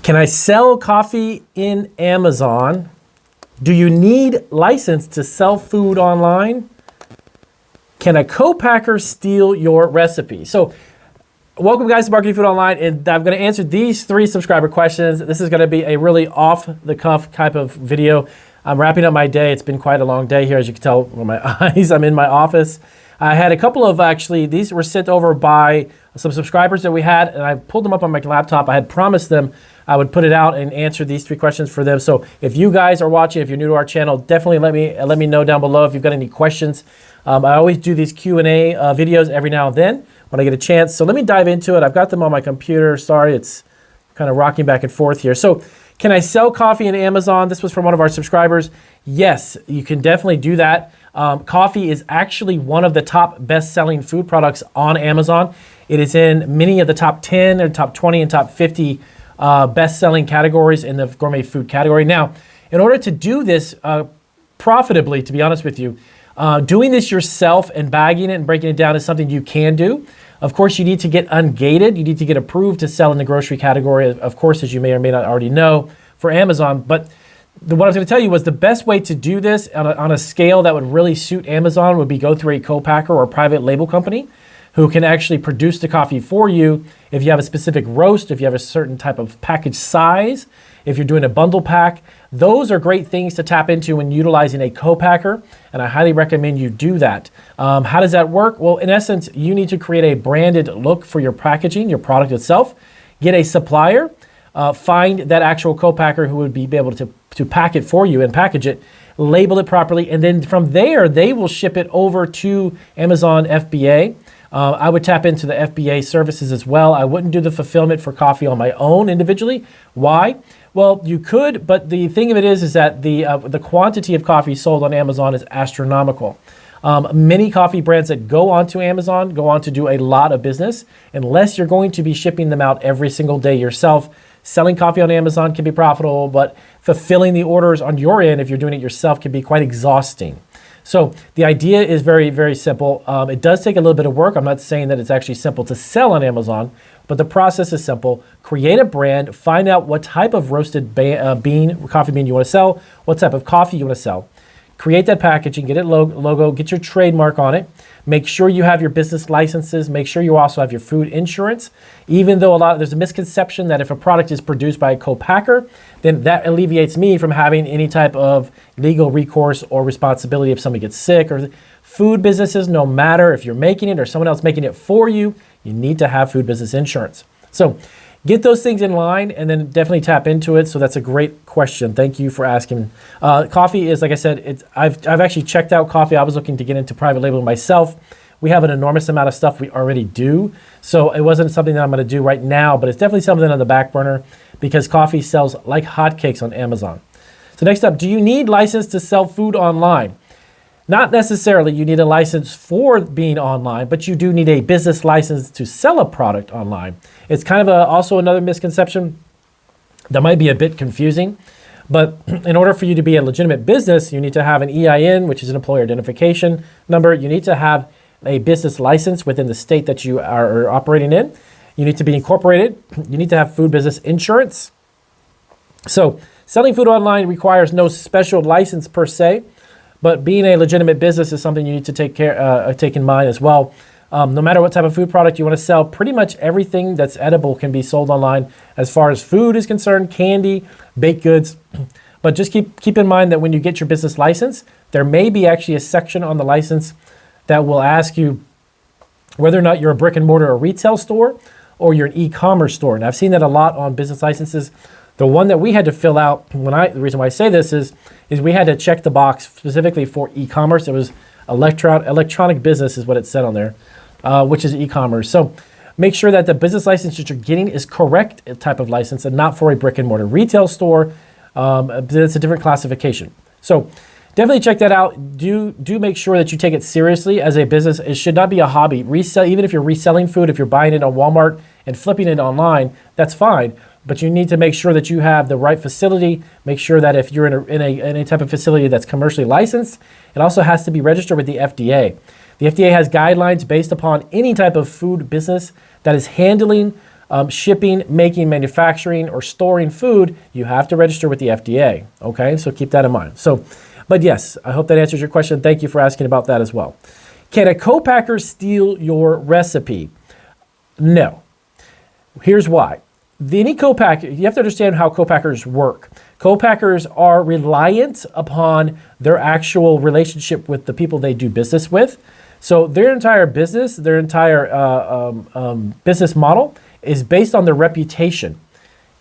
Can I sell coffee in Amazon? Do you need license to sell food online? Can a co-packer steal your recipe? So welcome guys to Marketing Food Online, and I'm going to answer these 3 subscriber questions. This is going to be a really off-the-cuff type of video. I'm wrapping up my day. It's been quite a long day here, as you can tell with my eyes. I'm in my office. I had a couple of, actually, these were sent over by some subscribers that we had, and I pulled them up on my laptop. I had promised them I would put it out and answer these 3 questions for them. So if you guys are watching, if you're new to our channel, definitely let me know down below if you've got any questions. I always do these Q&A videos every now and then when I get a chance. So let me dive into it. I've got them on my computer. Sorry, it's kind of rocking back and forth here. So can I sell coffee in Amazon? This was from one of our subscribers. Yes, you can definitely do that. Coffee is actually one of the top best-selling food products on Amazon. It is in many of the top 10 or top 20 and top 50 best-selling categories in the gourmet food category. Now, in order to do this profitably, to be honest with you, doing this yourself and bagging it and breaking it down is something you can do. Of course, you need to get ungated. You need to get approved to sell in the grocery category, of course, as you may or may not already know, for Amazon. But what I was going to tell you was the best way to do this on a scale that would really suit Amazon would be go through a co-packer or a private label company who can actually produce the coffee for you if you have a specific roast, if you have a certain type of package size, if you're doing a bundle pack. Those are great things to tap into when utilizing a co-packer, and I highly recommend you do that. How does that work? Well, in essence, you need to create a branded look for your packaging, your product itself, get a supplier, find that actual co-packer who would be able to pack it for you and package it, label it properly, and then from there, they will ship it over to Amazon FBA. I would tap into the FBA services as well. I wouldn't do the fulfillment for coffee on my own individually. Why? Well, you could, but the thing of it is that the quantity of coffee sold on Amazon is astronomical. Many coffee brands that go onto Amazon go on to do a lot of business, unless you're going to be shipping them out every single day yourself. Selling coffee on Amazon can be profitable, but fulfilling the orders on your end, if you're doing it yourself, can be quite exhausting. So the idea is very, very simple. It does take a little bit of work. I'm not saying that it's actually simple to sell on Amazon, but the process is simple. Create a brand, find out what type of roasted coffee bean you want to sell, what type of coffee you want to sell. Create that packaging, get it logo, get your trademark on it. Make sure you have your business licenses. Make sure you also have your food insurance. Even though there's a misconception that if a product is produced by a co-packer, then that alleviates me from having any type of legal recourse or responsibility if somebody gets sick. Or food businesses, no matter if you're making it or someone else making it for you, you need to have food business insurance. So get those things in line and then definitely tap into it. So that's a great question. Thank you for asking. Coffee is, like I said, I've actually checked out coffee. I was looking to get into private labeling myself. We have an enormous amount of stuff we already do. So it wasn't something that I'm going to do right now, but it's definitely something on the back burner because coffee sells like hotcakes on Amazon. So next up, do you need license to sell food online? Not necessarily you need a license for being online, but you do need a business license to sell a product online. It's kind of also another misconception that might be a bit confusing, but in order for you to be a legitimate business, you need to have an EIN, which is an employer identification number. You need to have a business license within the state that you are operating in. You need to be incorporated. You need to have food business insurance. So selling food online requires no special license per se, but being a legitimate business is something you need to take in mind as well. No matter what type of food product you want to sell, pretty much everything that's edible can be sold online as far as food is concerned, candy, baked goods. But just keep in mind that when you get your business license, there may be actually a section on the license that will ask you whether or not you're a brick and mortar or retail store or you're an e-commerce store. And I've seen that a lot on business licenses. The one that we had to fill out, the reason why I say this is we had to check the box specifically for e-commerce. It was electronic business is what it said on there, which is e-commerce. So make sure that the business license that you're getting is correct type of license and not for a brick and mortar retail store. It's a different classification. So definitely check that out. Do make sure that you take it seriously as a business. It should not be a hobby. Even if you're reselling food, if you're buying it on Walmart and flipping it online, that's fine. But you need to make sure that you have the right facility. Make sure that if you're in a type of facility that's commercially licensed, it also has to be registered with the FDA. The FDA has guidelines based upon any type of food business that is handling shipping, making, manufacturing, or storing food, you have to register with the FDA. Okay, so keep that in mind. So, but yes, I hope that answers your question. Thank you for asking about that as well. Can a copacker steal your recipe? No. Here's why. Any copacker, you have to understand how copackers work. Copackers are reliant upon their actual relationship with the people they do business with. So their entire business, their entire business model is based on their reputation.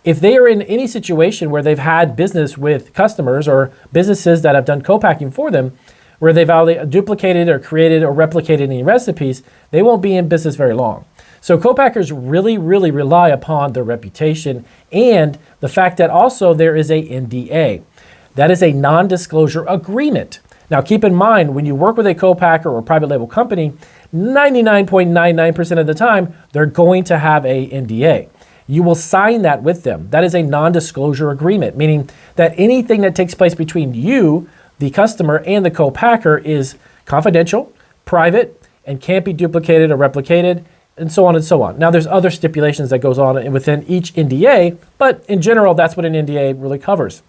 If they are in any situation where they've had business with customers or businesses that have done co-packing for them, where they've either duplicated or created or replicated any recipes, they won't be in business very long. So co-packers really, really rely upon their reputation and the fact that also there is a NDA. That is a non-disclosure agreement. Now keep in mind, when you work with a co-packer or private label company, 99.99% of the time, they're going to have a NDA. You will sign that with them. That is a non-disclosure agreement, meaning that anything that takes place between you, the customer, and the co-packer is confidential, private, and can't be duplicated or replicated, and so on and so on. Now, there's other stipulations that goes on within each NDA, but in general, that's what an NDA really covers.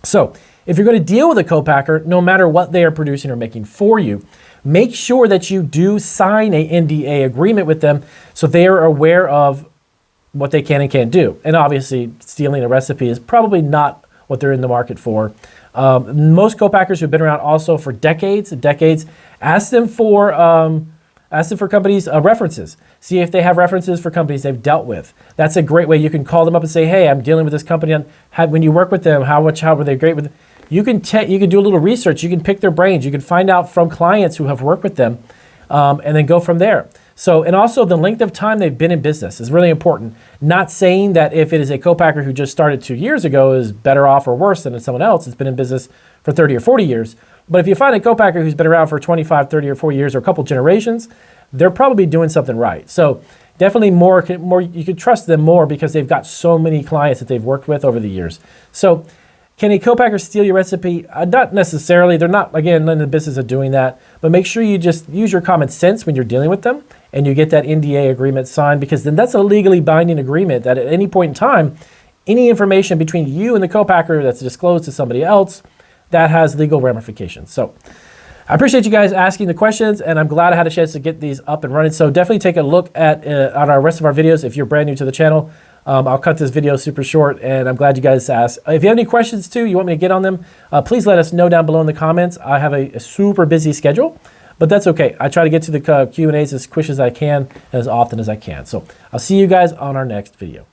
So, if you're going to deal with a co-packer, no matter what they are producing or making for you, make sure that you do sign a NDA agreement with them so they are aware of what they can and can't do. And obviously, stealing a recipe is probably not what they're in the market for. Most co-packers who've been around also for decades, ask them for companies' references. See if they have references for companies they've dealt with. That's a great way. You can call them up and say, hey, I'm dealing with this company. When you work with them, how were they great with? You can do a little research. You can pick their brains. You can find out from clients who have worked with them, and then go from there. So, and also the length of time they've been in business is really important. Not saying that if it is a co-packer who just started 2 years ago is better off or worse than someone else that's been in business for 30 or 40 years. But if you find a co-packer who's been around for 25, 30 or 40 years or a couple generations, they're probably doing something right. So definitely more you can trust them more because they've got so many clients that they've worked with over the years. So can a co-packer steal your recipe? Not necessarily. They're not, again, in the business of doing that. But make sure you just use your common sense when you're dealing with them and you get that NDA agreement signed, because then that's a legally binding agreement that at any point in time, any information between you and the co-packer that's disclosed to somebody else, that has legal ramifications. So I appreciate you guys asking the questions, and I'm glad I had a chance to get these up and running. So definitely take a look at our rest of our videos if you're brand new to the channel. I'll cut this video super short, and I'm glad you guys asked. If you have any questions too, you want me to get on them, please let us know down below in the comments. I have a super busy schedule, but that's okay. I try to get to the Q&As as quick as I can, as often as I can. So I'll see you guys on our next video.